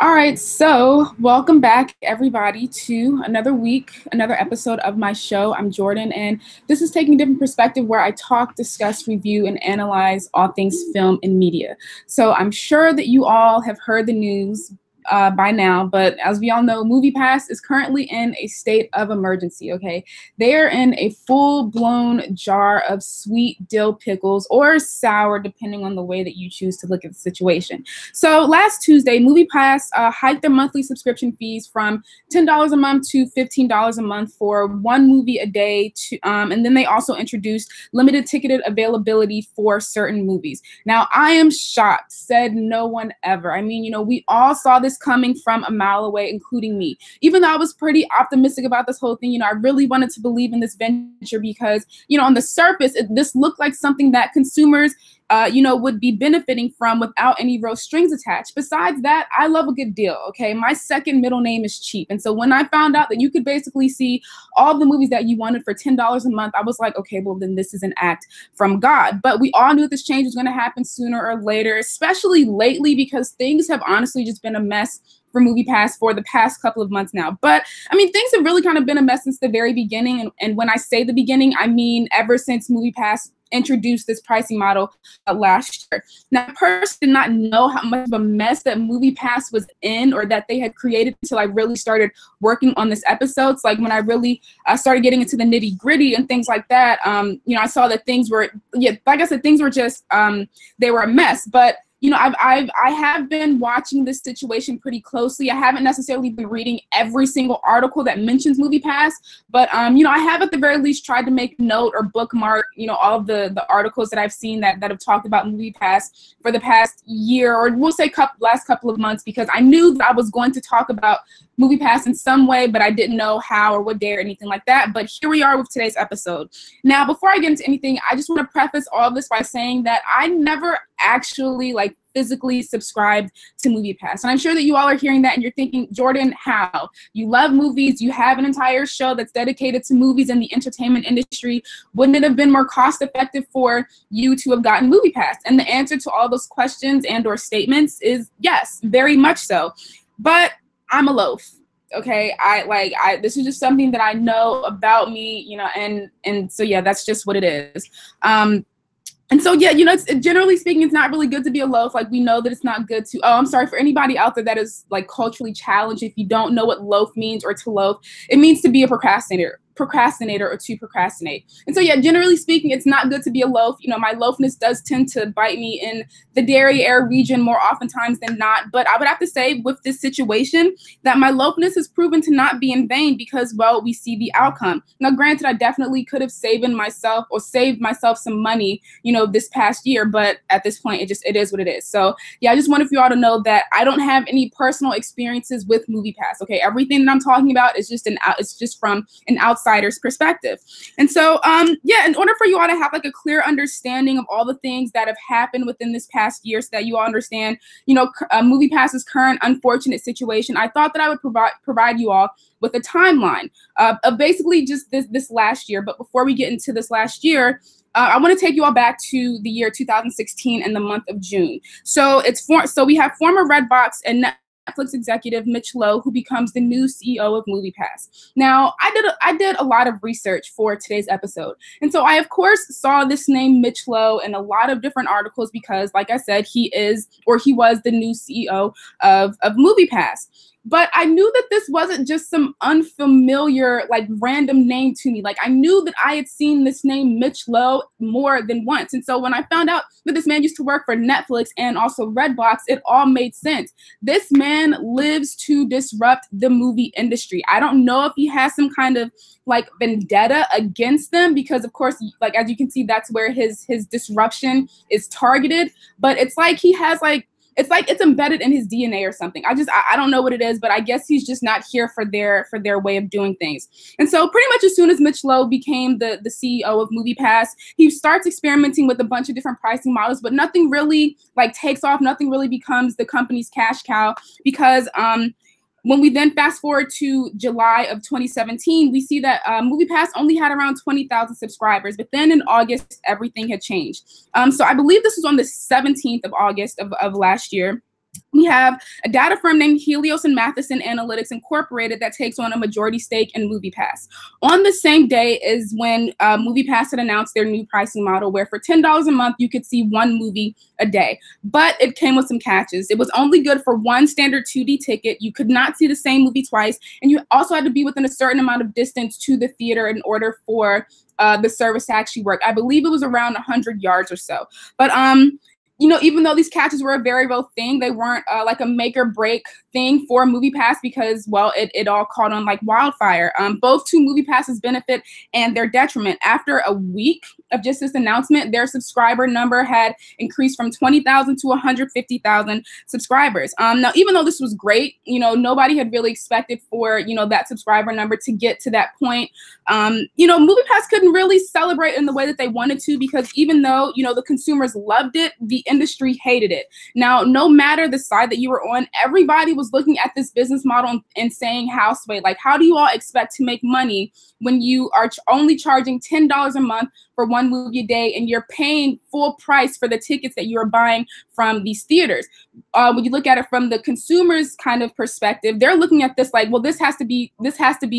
All right, so welcome back, everybody, to another week, another episode of my show. I'm Jordan, and this is taking a different perspective where I talk, discuss, review, and analyze all things film and media. So I'm sure that you all have heard the news by now, but as we all know, Moviepass is currently in a state of emergency, okay? They are in a full-blown jar of sweet dill pickles or sour, depending on the way that you choose to look at the situation. So last Tuesday, Moviepass hiked their monthly subscription fees from $10 a month to $15 a month for one movie a day, and then they also introduced limited ticketed availability for certain movies. Now, I am shocked, said no one ever. I mean, we all saw this coming from a mile away, including me. Even though I was pretty optimistic about this whole thing, I really wanted to believe in this venture because, on the surface, this looked like something that consumers would be benefiting from without any real strings attached. Besides that, I love a good deal, okay? My second middle name is cheap. And so when I found out that you could basically see all the movies that you wanted for $10 a month, I was like, okay, well, then this is an act from God. But we all knew this change was going to happen sooner or later, especially lately, because things have honestly just been a mess for Moviepass for the past couple of months now. But I mean, things have really kind of been a mess since the very beginning. And when I say the beginning, I mean ever since Moviepass introduced this pricing model last year. Now, I personally did not know how much of a mess that Moviepass was in or that they had created until I really started working on this episode. So, like, when I really started getting into the nitty gritty and things like that, I saw that things were, like I said, things were just, they were a mess. But I have been watching this situation pretty closely. I haven't necessarily been reading every single article that mentions Moviepass, but I have at the very least tried to make note or bookmark, all of the articles that I've seen that have talked about Moviepass for the past year, or we'll say last couple of months, because I knew that I was going to talk about Moviepass in some way, but I didn't know how or what day or anything like that. But here we are with today's episode. Now, before I get into anything, I just want to preface all of this by saying that I never actually physically subscribed to Moviepass. And I'm sure that you all are hearing that and you're thinking, Jordan, how? You love movies, you have an entire show that's dedicated to movies in the entertainment industry. Wouldn't it have been more cost effective for you to have gotten Moviepass? And the answer to all those questions and or statements is yes, very much so. But I'm a loaf. Okay, this is just something that I know about me, and so yeah, that's just what it is. And so, yeah, it's, generally speaking, it's not really good to be a loaf. Like, we know that it's not good to, I'm sorry, for anybody out there that is, culturally challenged, if you don't know what loaf means or to loaf, it means to be a procrastinator or to procrastinate. And so, yeah, generally speaking, it's not good to be a loaf. My loafness does tend to bite me in the Dairy Air region more oftentimes than not. But I would have to say with this situation that my loafness has proven to not be in vain because, well, we see the outcome. Now, granted, I definitely could have saved myself some money, this past year. But at this point, it is what it is. So, yeah, I just wanted for you all to know that I don't have any personal experiences with Moviepass. Okay, everything that I'm talking about is just from an outsider's perspective. And so, in order for you all to have a clear understanding of all the things that have happened within this past year, so that you all understand, Moviepass's current unfortunate situation, I thought that I would provide you all with a timeline of basically just this last year. But before we get into this last year, I want to take you all back to the year 2016 and the month of June. So we have former Redbox and Netflix executive Mitch Lowe, who becomes the new CEO of Moviepass. Now, I did a lot of research for today's episode. And so I, of course, saw this name Mitch Lowe in a lot of different articles because, like I said, he was the new CEO of Moviepass. But I knew that this wasn't just some unfamiliar, random name to me. I knew that I had seen this name Mitch Lowe more than once. And so when I found out that this man used to work for Netflix and also Redbox, it all made sense. This man lives to disrupt the movie industry. I don't know if he has some kind of vendetta against them because, of course, as you can see, that's where his disruption is targeted. But it's he has it's embedded in his DNA or something. I don't know what it is, but I guess he's just not here for their way of doing things. And so pretty much as soon as Mitch Lowe became the CEO of Moviepass, he starts experimenting with a bunch of different pricing models, but nothing really takes off. Nothing really becomes the company's cash cow because when we then fast forward to July of 2017, we see that Moviepass only had around 20,000 subscribers. But then in August, everything had changed. So I believe this was on the 17th of August of last year. We have a data firm named Helios and Matheson Analytics Incorporated that takes on a majority stake in Moviepass. On the same day is when Moviepass had announced their new pricing model, where for $10 a month, you could see one movie a day. But it came with some catches. It was only good for one standard 2D ticket. You could not see the same movie twice. And you also had to be within a certain amount of distance to the theater in order for the service to actually work. I believe it was around 100 yards or so. But you know, even though these catches were a very real thing, they weren't like a make or break thing for Moviepass because, well, it all caught on like wildfire. Both to Moviepass's benefit and their detriment. After a week of just this announcement, their subscriber number had increased from 20,000 to 150,000 subscribers. Now, even though this was great, you know, nobody had really expected for, you know, that subscriber number to get to that point. You know, Moviepass couldn't really celebrate in the way that they wanted to because even though, you know, the consumers loved it, the industry hated it. Now, no matter the side that you were on, everybody was looking at this business model and saying, houseway, like, how do you all expect to make money when you are only charging $10 a month for one movie a day and you're paying full price for the tickets that you are buying from these theaters? When you look at it from the consumer's kind of perspective, they're looking at this like, well, this has to be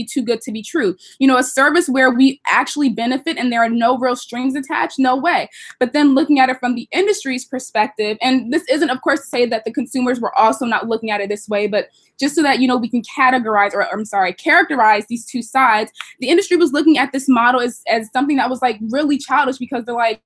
too good to be true. You know, a service where we actually benefit and there are no real strings attached, no way. But then looking at it from the industry's perspective, and this isn't, of course, to say that the consumers were also not looking at it this way, but just so that, you know, we can characterize these two sides, the industry was looking at this model as something that was like really childish because they're like,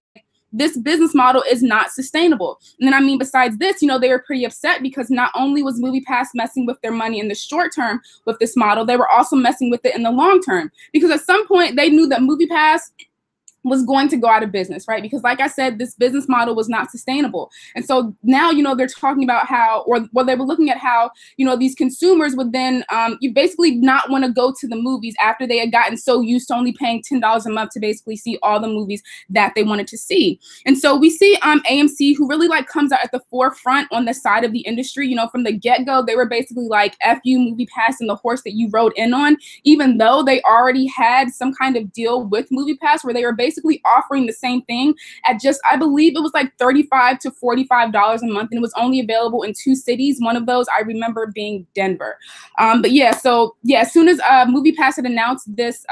this business model is not sustainable. And then, I mean, besides this, you know, they were pretty upset because not only was Moviepass messing with their money in the short term with this model, they were also messing with it in the long term. Because at some point, they knew that Moviepass was going to go out of business, right? Because like I said, this business model was not sustainable. And so now, you know, they're talking about how, or they were looking at how, you know, these consumers would then, you basically not want to go to the movies after they had gotten so used to only paying $10 a month to basically see all the movies that they wanted to see. And so we see AMC, who really like comes out at the forefront on the side of the industry. You know, from the get-go, they were basically like, F you, Moviepass, and the horse that you rode in on, even though they already had some kind of deal with Moviepass where they were basically offering the same thing at just, I believe it was like $35 to $45 a month, and it was only available in 2 cities. One of those I remember being Denver. But yeah, so yeah, as soon as Moviepass had announced this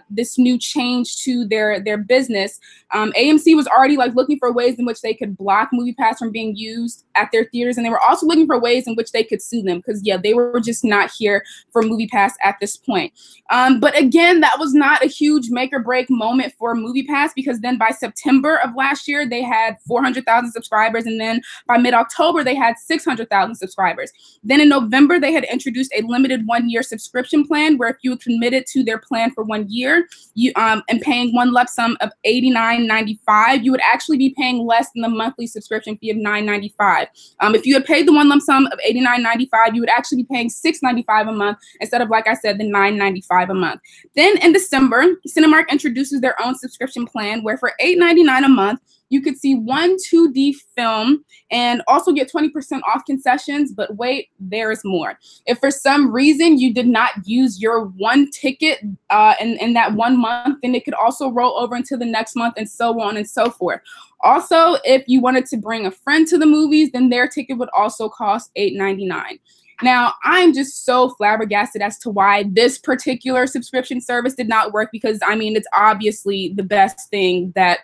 this new change to their business, AMC was already like looking for ways in which they could block Moviepass from being used at their theaters, and they were also looking for ways in which they could sue them because yeah, they were just not here for Moviepass at this point. But again, that was not a huge make or break moment for Moviepass because then by September of last year, they had 400,000 subscribers. And then by mid-October, they had 600,000 subscribers. Then in November, they had introduced a limited 1-year subscription plan where if you committed to their plan for 1 year, you and paying one lump sum of $89.95, you would actually be paying less than the monthly subscription fee of $9.95. If you had paid the one lump sum of $89.95, you would actually be paying $6.95 a month instead of, like I said, the $9.95 a month. Then in December, Cinemark introduces their own subscription plan where for $8.99 a month, you could see one 2D film and also get 20% off concessions. But wait, there is more. If for some reason you did not use your one ticket in that 1 month, then it could also roll over into the next month and so on and so forth. Also, if you wanted to bring a friend to the movies, then their ticket would also cost $8.99. Now, I'm just so flabbergasted as to why this particular subscription service did not work because, I mean, it's obviously the best thing that,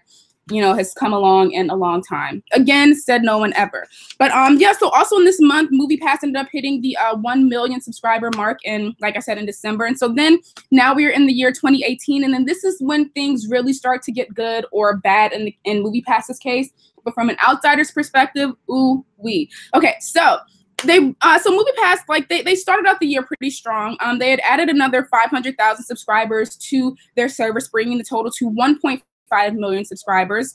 you know, has come along in a long time. Again, said no one ever. But yeah, so also in this month, Moviepass ended up hitting the 1 million subscriber mark in, like I said, in December. And so then now we're in the year 2018, and then this is when things really start to get good or bad in Moviepass's case. But from an outsider's perspective, ooh wee. Okay, so Moviepass, like they started out the year pretty strong. They had added another 500,000 subscribers to their service, bringing the total to 1.5 million subscribers.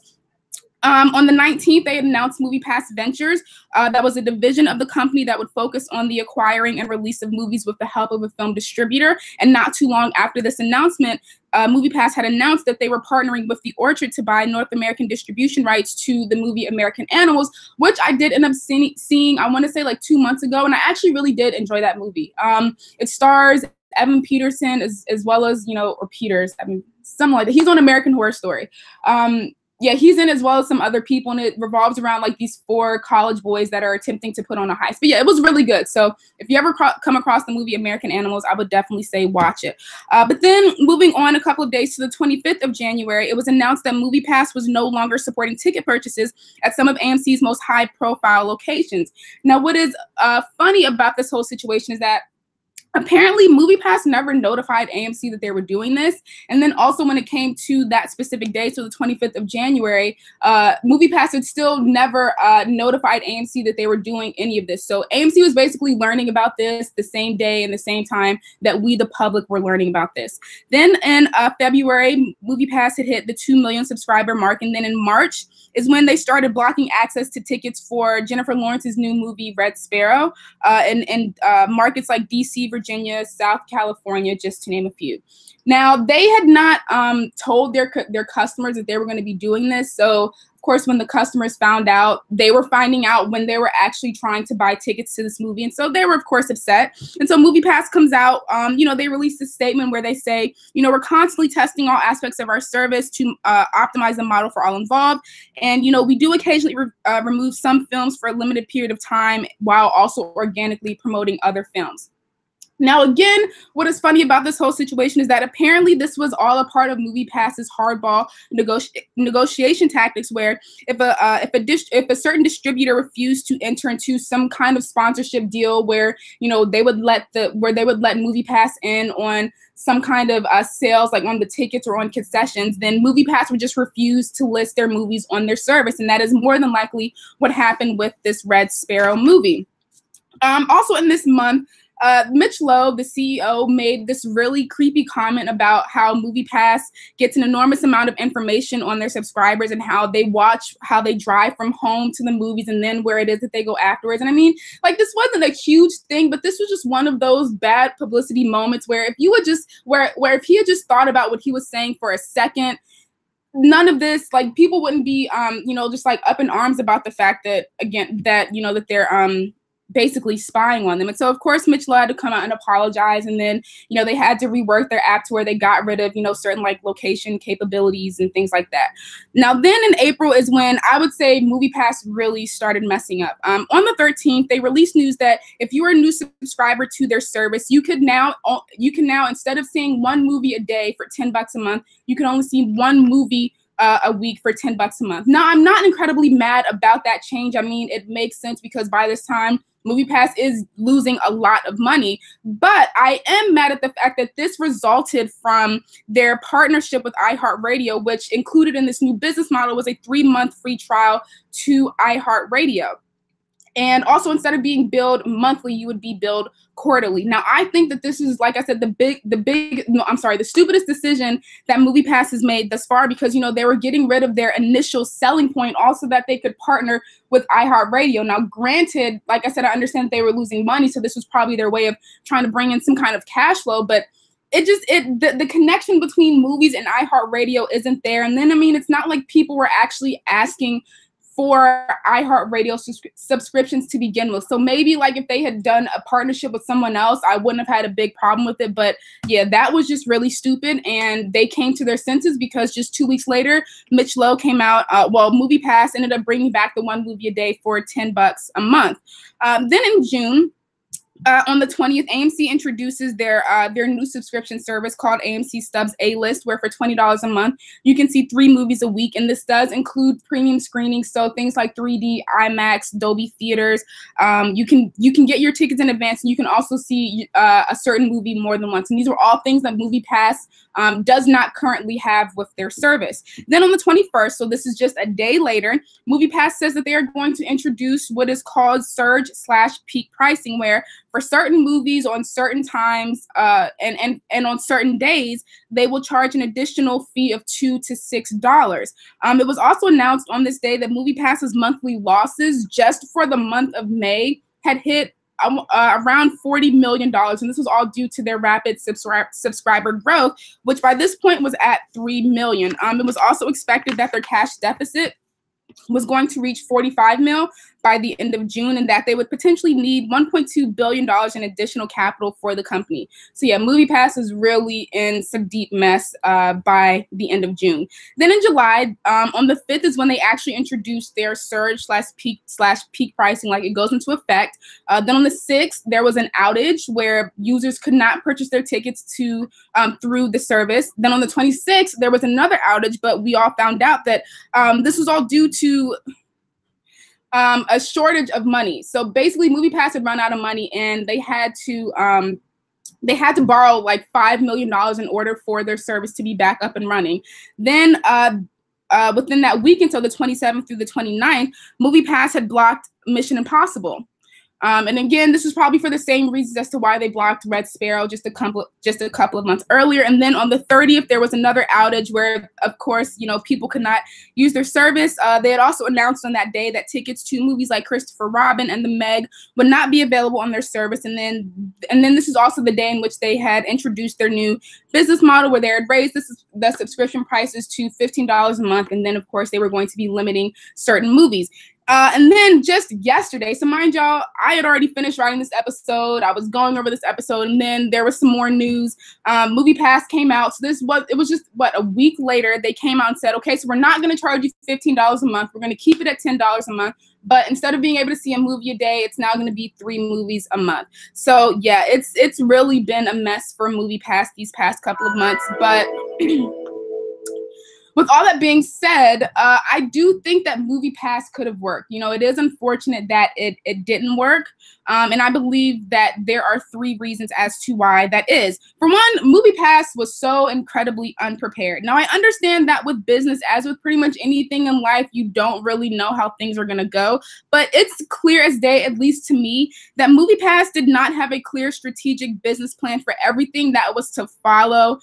On the 19th, they announced Moviepass Ventures. That was a division of the company that would focus on the acquiring and release of movies with the help of a film distributor. And not too long after this announcement, Moviepass had announced that they were partnering with The Orchard to buy North American distribution rights to the movie American Animals, which I did end up seeing, I want to say like 2 months ago, and I actually really did enjoy that movie. It stars Evan Peterson as well as, you know, or Peters, I mean, something like that. He's on American Horror Story. Yeah, he's in as well as some other people, and it revolves around like these 4 college boys that are attempting to put on a heist. But yeah, it was really good. So if you ever come across the movie American Animals, I would definitely say watch it. But then moving on a couple of days to the 25th of January, it was announced that Moviepass was no longer supporting ticket purchases at some of AMC's most high-profile locations. Now, what is funny about this whole situation is that apparently, Moviepass never notified AMC that they were doing this. And then also when it came to that specific day, so the 25th of January, Moviepass had still never notified AMC that they were doing any of this. So AMC was basically learning about this the same day and the same time that we, the public, were learning about this. Then in February, Moviepass had hit the 2 million subscriber mark. And then in March is when they started blocking access to tickets for Jennifer Lawrence's new movie, Red Sparrow, in markets like DC, Virginia, South California, just to name a few. Now, they had not told their customers that they were going to be doing this. So, of course, when the customers found out, they were finding out when they were actually trying to buy tickets to this movie. And so they were, of course, upset. And so Moviepass comes out, they released a statement where they say, we're constantly testing all aspects of our service to optimize the model for all involved. And, we do occasionally remove some films for a limited period of time while also organically promoting other films. Now, again, what is funny about this whole situation is that apparently this was all a part of Moviepass's hardball negotiation tactics, where if a certain distributor refused to enter into some kind of sponsorship deal where they would let Moviepass in on some kind of sales, like on the tickets or on concessions, then Moviepass would just refuse to list their movies on their service, and that is more than likely what happened with this Red Sparrow movie. Also in this month, Mitch Loeb, the CEO, made this really creepy comment about how Moviepass gets an enormous amount of information on their subscribers and how they drive from home to the movies and then where it is that they go afterwards. And I mean, like, this wasn't a huge thing, but this was just one of those bad publicity moments where if he had just thought about what he was saying for a second, none of this, like, people wouldn't be, just like up in arms about the fact that, again, that they're, basically spying on them. And so, of course, Mitch Loeb had to come out and apologize. And then, they had to rework their app to where they got rid of, certain like location capabilities and things like that. Now, then in April is when I would say Moviepass really started messing up. On the 13th, they released news that if you are a new subscriber to their service, you can now, instead of seeing one movie a day for $10 a month, you can only see one movie a week for $10 a month. Now, I'm not incredibly mad about that change. I mean, it makes sense because by this time, Moviepass is losing a lot of money, but I am mad at the fact that this resulted from their partnership with iHeartRadio, which included in this new business model was a 3-month free trial to iHeartRadio. And also, instead of being billed monthly, you would be billed quarterly. Now, I think that this is, like I said, the stupidest decision that Moviepass has made thus far, because, they were getting rid of their initial selling point also that they could partner with iHeartRadio. Now, granted, like I said, I understand that they were losing money, so this was probably their way of trying to bring in some kind of cash flow, but the connection between movies and iHeartRadio isn't there. And then, I mean, it's not like people were actually asking for iHeartRadio subscriptions to begin with. So maybe like if they had done a partnership with someone else, I wouldn't have had a big problem with it. But yeah, that was just really stupid. And they came to their senses because just 2 weeks later, Mitch Loeb came out. Moviepass ended up bringing back the one movie a day for $10 a month. Then in June, on the 20th, AMC introduces their new subscription service called AMC Stubs A-List, where for $20 a month, you can see 3 movies a week. And this does include premium screenings, so things like 3D, IMAX, Dolby theaters. You can get your tickets in advance, and you can also see a certain movie more than once. And these are all things that Moviepass does not currently have with their service. Then on the 21st, so this is just a day later, Moviepass says that they are going to introduce what is called surge/peak pricing, where for certain movies on certain times and on certain days, they will charge an additional fee of $2 to $6. It was also announced on this day that Moviepass's monthly losses just for the month of May had hit around $40 million. And this was all due to their rapid subscriber growth, which by this point was at 3 million. It was also expected that their cash deficit was going to reach 45 mil. by the end of June, and that they would potentially need $1.2 billion in additional capital for the company. So yeah, Moviepass is really in some deep mess by the end of June. Then in July, on the 5th is when they actually introduced their surge /peak pricing, like it goes into effect. Then on the 6th, there was an outage where users could not purchase their tickets to through the service. Then on the 26th, there was another outage, but we all found out that this was all due to a shortage of money. So basically, Moviepass had run out of money, and they had to borrow like $5 million in order for their service to be back up and running. Then within that week until the 27th through the 29th, Moviepass had blocked Mission Impossible. And again, this is probably for the same reasons as to why they blocked Red Sparrow just a couple of months earlier. And then on the 30th, there was another outage where, of course, people could not use their service. They had also announced on that day that tickets to movies like Christopher Robin and The Meg would not be available on their service. And then this is also the day in which they had introduced their new business model, where they had raised the subscription prices to $15 a month. And then, of course, they were going to be limiting certain movies. And then just yesterday, so mind y'all, I had already finished writing this episode. I was going over this episode, and then there was some more news. Moviepass came out. So it was just a week later, they came out and said, okay, so we're not going to charge you $15 a month. We're going to keep it at $10 a month. But instead of being able to see a movie a day, it's now going to be 3 movies a month. So yeah, it's really been a mess for Moviepass these past couple of months. But with all that being said, I do think that Moviepass could have worked. It is unfortunate that it didn't work. And I believe that there are 3 reasons as to why that is. For one, Moviepass was so incredibly unprepared. Now, I understand that with business, as with pretty much anything in life, you don't really know how things are going to go. But it's clear as day, at least to me, that Moviepass did not have a clear strategic business plan for everything that was to follow,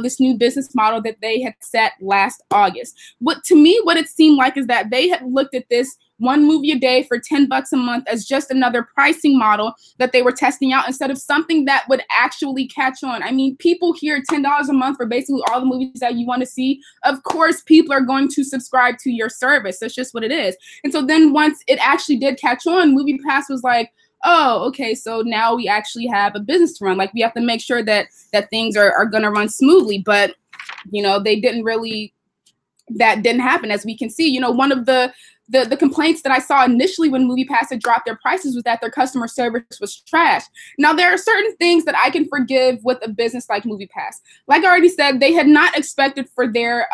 this new business model that they had set last August. What it seemed like is that they had looked at this 1 movie a day for $10 a month as just another pricing model that they were testing out, instead of something that would actually catch on. I mean, people hear $10 a month for basically all the movies that you want to see. Of course, people are going to subscribe to your service. That's just what it is. And so then once it actually did catch on, Moviepass was like, oh, okay, so now we actually have a business to run. Like, we have to make sure that things are going to run smoothly. But, they didn't really, that didn't happen, as we can see. One of the complaints that I saw initially when Moviepass had dropped their prices was that their customer service was trash. Now, there are certain things that I can forgive with a business like Moviepass. Like I already said, they had not expected for their,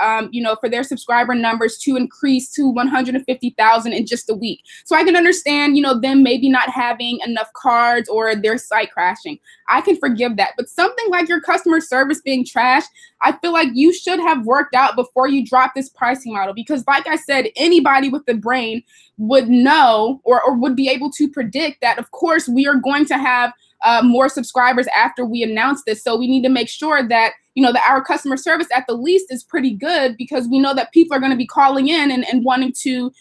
for their subscriber numbers to increase to 150,000 in just a week. So I can understand, them maybe not having enough cards or their site crashing. I can forgive that. But something like your customer service being trash, I feel like you should have worked out before you drop this pricing model. Because like I said, anybody with the brain would know or would be able to predict that, of course, we are going to have more subscribers after we announce this. So we need to make sure that, that our customer service at the least is pretty good, because we know that people are going to be calling in and wanting to,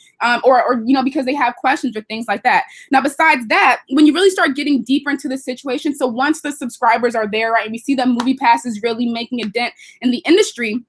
or because they have questions or things like that. Now, besides that, when you really start getting deeper into the situation, so once the subscribers are there, right, and we see that Moviepass is really making a dent in the industry,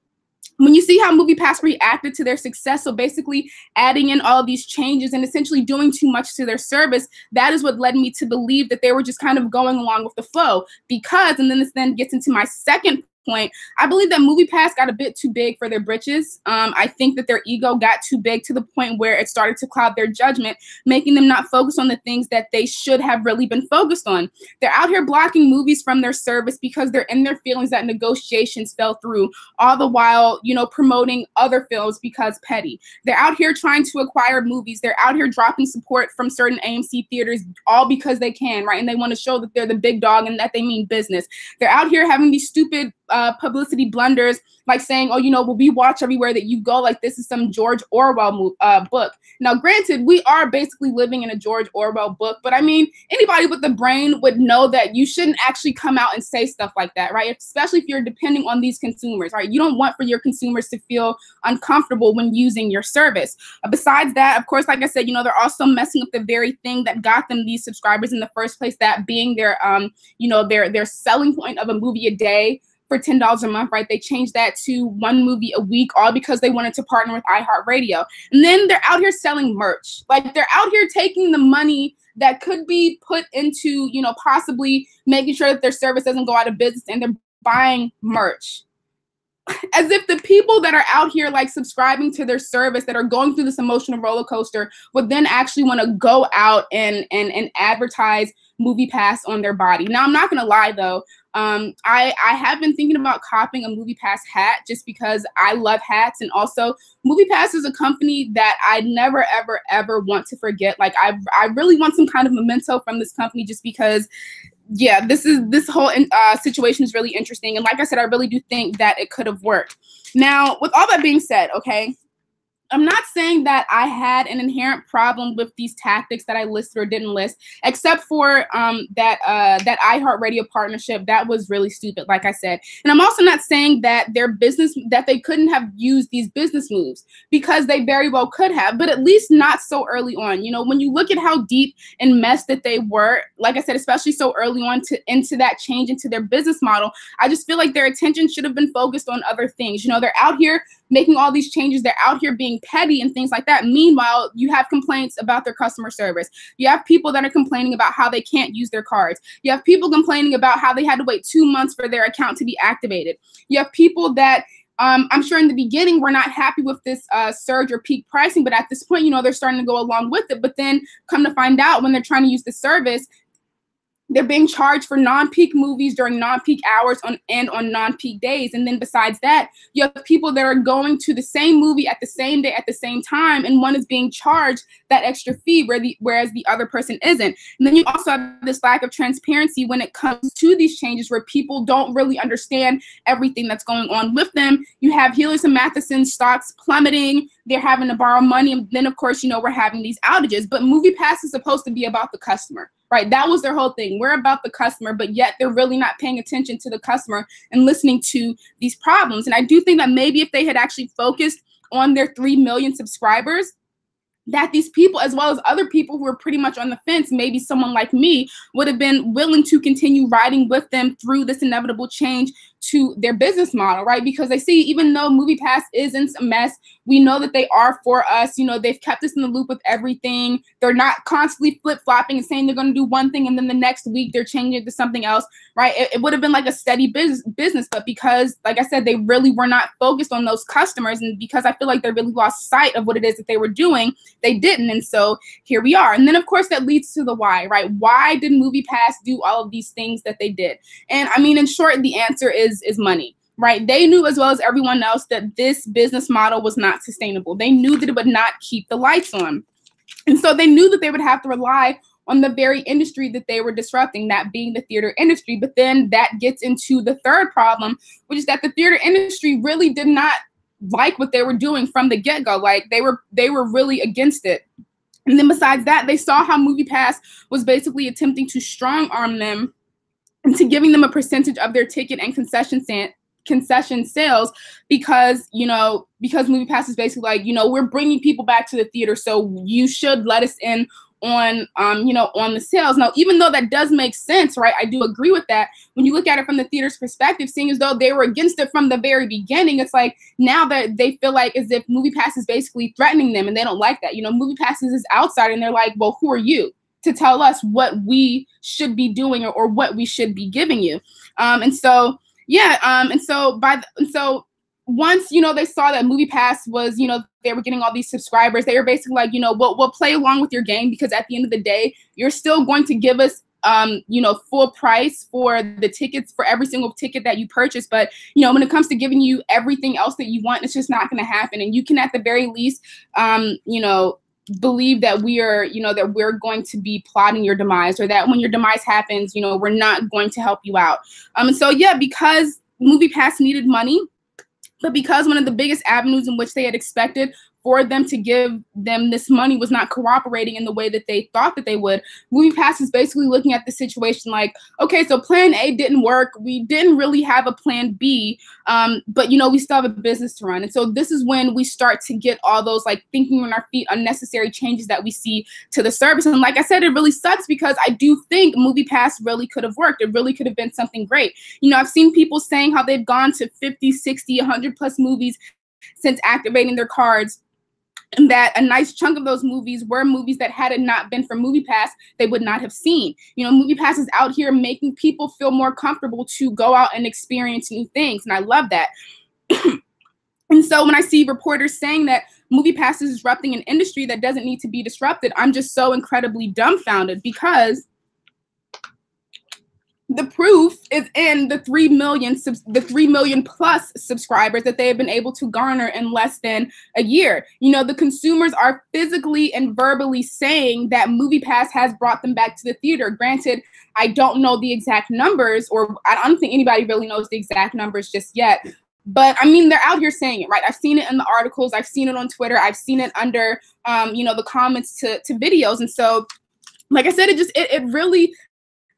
when you see how Moviepass reacted to their success, so basically adding in all of these changes and essentially doing too much to their service, that is what led me to believe that they were just kind of going along with the flow. Because, and then this then gets into my second point, I believe that Moviepass got a bit too big for their britches. I think that their ego got too big to the point where it started to cloud their judgment, making them not focus on the things that they should have really been focused on. They're out here blocking movies from their service because they're in their feelings that negotiations fell through, all the while, promoting other films because petty. They're out here trying to acquire movies. They're out here dropping support from certain AMC theaters, all because they can, right? And they want to show that they're the big dog and that they mean business. They're out here having these stupid publicity blunders, like saying, oh, well, we watch everywhere that you go, like this is some George Orwell book. Now, granted, we are basically living in a George Orwell book, but I mean, anybody with the brain would know that you shouldn't actually come out and say stuff like that, right? Especially if you're depending on these consumers, right? You don't want for your consumers to feel uncomfortable when using your service. Besides that, of course, like I said, they're also messing up the very thing that got them these subscribers in the first place, that being their, their selling point of a movie a day for $10 a month, right? They changed that to one movie a week, all because they wanted to partner with iHeartRadio. And then they're out here selling merch. Like, they're out here taking the money that could be put into, you know, possibly making sure that their service doesn't go out of business, and they're buying merch. As if the people that are out here like subscribing to their service, that are going through this emotional roller coaster, would then actually want to go out and advertise Moviepass on their body. Now, I'm not gonna lie though, I have been thinking about copying a Moviepass hat just because I love hats, and also Moviepass is a company that I never ever want to forget. Like, I really want some kind of memento from this company, just because, yeah, this whole situation is really interesting. And like I said, I really do think that it could have worked. Now, with all that being said, okay, I'm not saying that I had an inherent problem with these tactics that I listed or didn't list, except for that iHeartRadio partnership. That was really stupid, like I said. And I'm also not saying that that they couldn't have used these business moves, because they very well could have, but at least not so early on. You know, when you look at how deep and messed that they were, like I said, especially so early on into that change into their business model, I just feel like their attention should have been focused on other things. You know, they're out here making all these changes. They're out here being petty and things like that. Meanwhile, you have complaints about their customer service. You have people that are complaining about how they can't use their cards. You have people complaining about how they had to wait 2 months for their account to be activated. You have people that I'm sure in the beginning were not happy with this surge or peak pricing, but at this point, you know, they're starting to go along with it. But then come to find out, when they're trying to use the service, they're being charged for non-peak movies during non-peak hours and on non-peak days. And then besides that, you have people that are going to the same movie at the same day at the same time, and one is being charged that extra fee whereas the other person isn't. And then you also have this lack of transparency when it comes to these changes, where people don't really understand everything that's going on with them. You have Healers and Matheson stocks plummeting. They're having to borrow money. And then, of course, you know, we're having these outages. But Moviepass is supposed to be about the customer, right? That was their whole thing. We're about the customer, but yet they're really not paying attention to the customer and listening to these problems. And I do think that maybe if they had actually focused on their 3 million subscribers, that these people, as well as other people who are pretty much on the fence, maybe someone like me, would have been willing to continue riding with them through this inevitable change to their business model, right? Because they see, even though Moviepass is in a mess, we know that they are for us. You know, they've kept us in the loop with everything. They're not constantly flip-flopping and saying they're going to do one thing and then the next week they're changing it to something else, right? It would have been like a steady business, but because, like I said, they really were not focused on those customers, and because I feel like they really lost sight of what it is that they were doing, they didn't. And so here we are. And then, of course, that leads to the why, right? Why did Moviepass do all of these things that they did? And I mean, in short, the answer is money, right? They knew as well as everyone else that this business model was not sustainable. They knew that it would not keep the lights on. And so they knew that they would have to rely on the very industry that they were disrupting, that being the theater industry. But then that gets into the third problem, which is that the theater industry really did not like what they were doing from the get-go. Like, they were really against it. And then besides that, they saw how Moviepass was basically attempting to strong-arm them into giving them a percentage of their ticket and concession sales, because Moviepass is basically like, you know, we're bringing people back to the theater, so you should let us in on on the sales. Now, even though that does make sense, right? I do agree with that. When you look at it from the theater's perspective, seeing as though they were against it from the very beginning, it's like now that they feel like as if Moviepass is basically threatening them, and they don't like that. You know, Moviepass is this outsider, and they're like, well, who are you to tell us what we should be doing or what we should be giving you? And so once, you know, they saw that Moviepass was, you know, they were getting all these subscribers, they were basically like, you know, we'll play along with your game, because at the end of the day, you're still going to give us full price for the tickets, for every single ticket that you purchase. But, you know, when it comes to giving you everything else that you want, it's just not going to happen. And you can, at the very least, believe that we're going to be plotting your demise, or that when your demise happens, you know, we're not going to help you out. And so, yeah, because Moviepass needed money, but because one of the biggest avenues in which they had expected for them to give them this money was not cooperating in the way that they thought that they would. Moviepass is basically looking at the situation like, okay, so plan A didn't work. We didn't really have a plan B, but we still have a business to run. And so this is when we start to get all those like thinking on our feet, unnecessary changes that we see to the service. And like I said, it really sucks because I do think Moviepass really could have worked. It really could have been something great. I've seen people saying how they've gone to 50, 60, 100 plus movies since activating their cards, and that a nice chunk of those movies were movies that had it not been for Moviepass, they would not have seen. Moviepass is out here making people feel more comfortable to go out and experience new things, and I love that. And so when I see reporters saying that Moviepass is disrupting an industry that doesn't need to be disrupted, I'm just so incredibly dumbfounded, because the proof is in the 3 million plus subscribers that they have been able to garner in less than a year. The consumers are physically and verbally saying that Moviepass has brought them back to the theater. Granted, I don't know the exact numbers, or I don't think anybody really knows the exact numbers just yet. But I mean, they're out here saying it, right? I've seen it in the articles. I've seen it on Twitter. I've seen it under, the comments to videos. And so, like I said, it really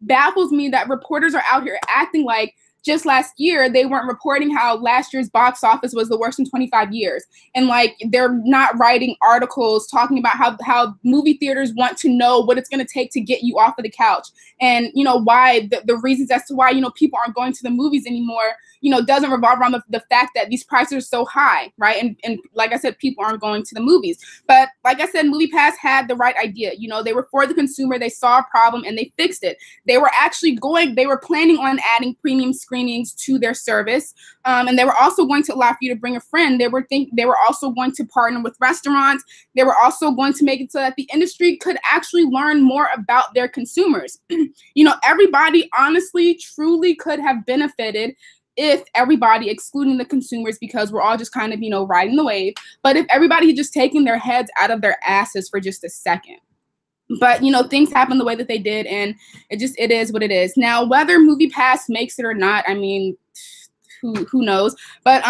baffles me that reporters are out here acting like just last year they weren't reporting how last year's box office was the worst in 25 years. And like, they're not writing articles talking about how movie theaters want to know what it's going to take to get you off of the couch. And, why the reasons as to why, people aren't going to the movies anymore, doesn't revolve around the fact that these prices are so high, right? And like I said, people aren't going to the movies. But like I said, Moviepass had the right idea. They were for the consumer. They saw a problem and they fixed it. They were planning on adding premium screenings to their service. And they were also going to allow for you to bring a friend. They were also going to partner with restaurants. They were also going to make it so that the industry could actually learn more about their consumers. Everybody honestly, truly could have benefited if everybody, excluding the consumers, because we're all just kind of, riding the wave. But if everybody had just taken their heads out of their asses for just a second. But, things happen the way that they did, and it is what it is. Now, whether Moviepass makes it or not, I mean, who knows? But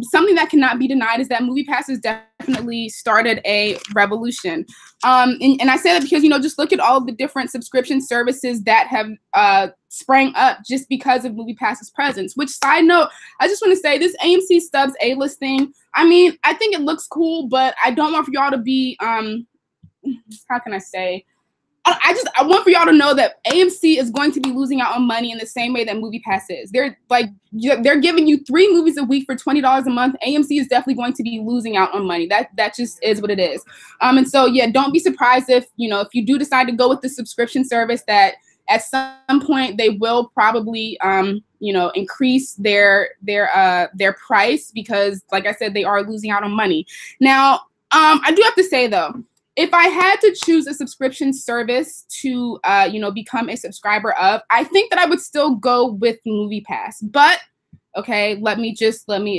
something that cannot be denied is that Moviepass has definitely started a revolution. And I say that because, just look at all of the different subscription services that have sprang up just because of Moviepass's presence. Which, side note, I just want to say this AMC Stubs A-list thing, I mean, I think it looks cool, but I don't want for y'all to be, how can I say? I want for y'all to know that AMC is going to be losing out on money in the same way that Moviepass is. They're giving you 3 movies a week for $20 a month. AMC is definitely going to be losing out on money. That just is what it is. And so, yeah, don't be surprised if you do decide to go with the subscription service, that at some point they will probably increase their price, because like I said, they are losing out on money. Now, I do have to say though, if I had to choose a subscription service to, become a subscriber of, I think that I would still go with Moviepass. But, okay, let me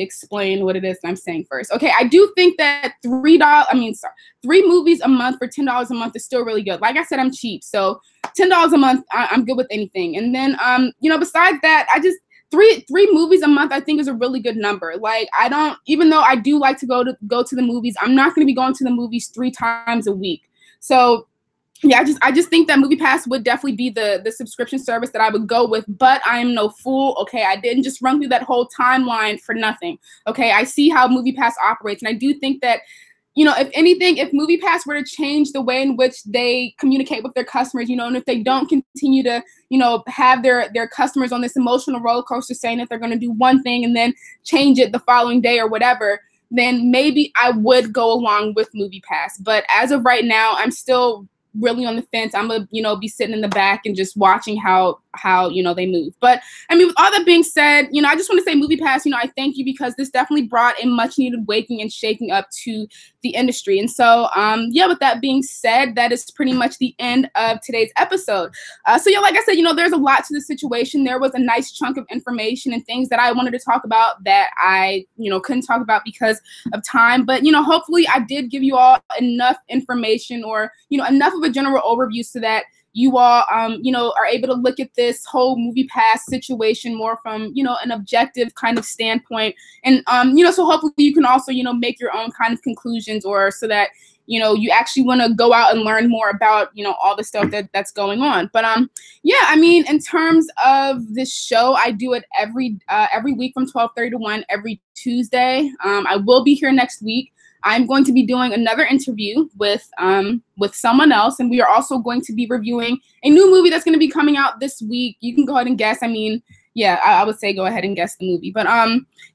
explain what it is that I'm saying first. Okay, I do think that 3 movies a month for $10 a month is still really good. Like I said, I'm cheap, so $10 a month, I'm good with anything. And then, besides that, three movies a month, I think, is a really good number. Like, even though I do like to go to the movies, I'm not going to be going to the movies 3 times a week. So yeah, I just think that Moviepass would definitely be the subscription service that I would go with. But I am no fool. Okay, I didn't just run through that whole timeline for nothing. Okay, I see how Moviepass operates, and I do think that, if anything, if Moviepass were to change the way in which they communicate with their customers, and if they don't continue to, have their customers on this emotional roller coaster saying that they're going to do one thing and then change it the following day or whatever, then maybe I would go along with Moviepass. But as of right now, I'm still really on the fence. I'm gonna, be sitting in the back and just watching how they move. But I mean, with all that being said, I just want to say, Moviepass, I thank you, because this definitely brought a much needed waking and shaking up to the industry. And so, yeah, with that being said, that is pretty much the end of today's episode. So yeah, like I said, there's a lot to the situation. There was a nice chunk of information and things that I wanted to talk about that I, couldn't talk about because of time. But, hopefully I did give you all enough information, or, enough of a general overview so that, you all, you know, are able to look at this whole Moviepass situation more from, you know, an objective kind of standpoint. And, you know, so hopefully you can also, you know, make your own kind of conclusions, or so that, you know, you actually want to go out and learn more about, you know, all the stuff that's going on. But yeah, I mean, in terms of this show, I do it every week from 12:30 to 1 every Tuesday. I will be here next week. I'm going to be doing another interview with someone else, and we are also going to be reviewing a new movie that's going to be coming out this week. You can go ahead and guess. I mean, yeah, I would say go ahead and guess the movie. But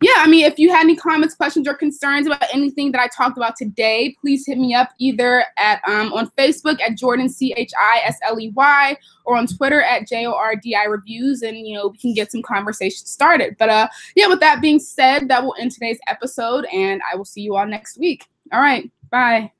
yeah, I mean, if you had any comments, questions, or concerns about anything that I talked about today, please hit me up either at on Facebook at Jordan CHISLEY, or on Twitter at JORDI Reviews, and you know, we can get some conversation started. But yeah, with that being said, that will end today's episode, and I will see you all next week. All right, bye.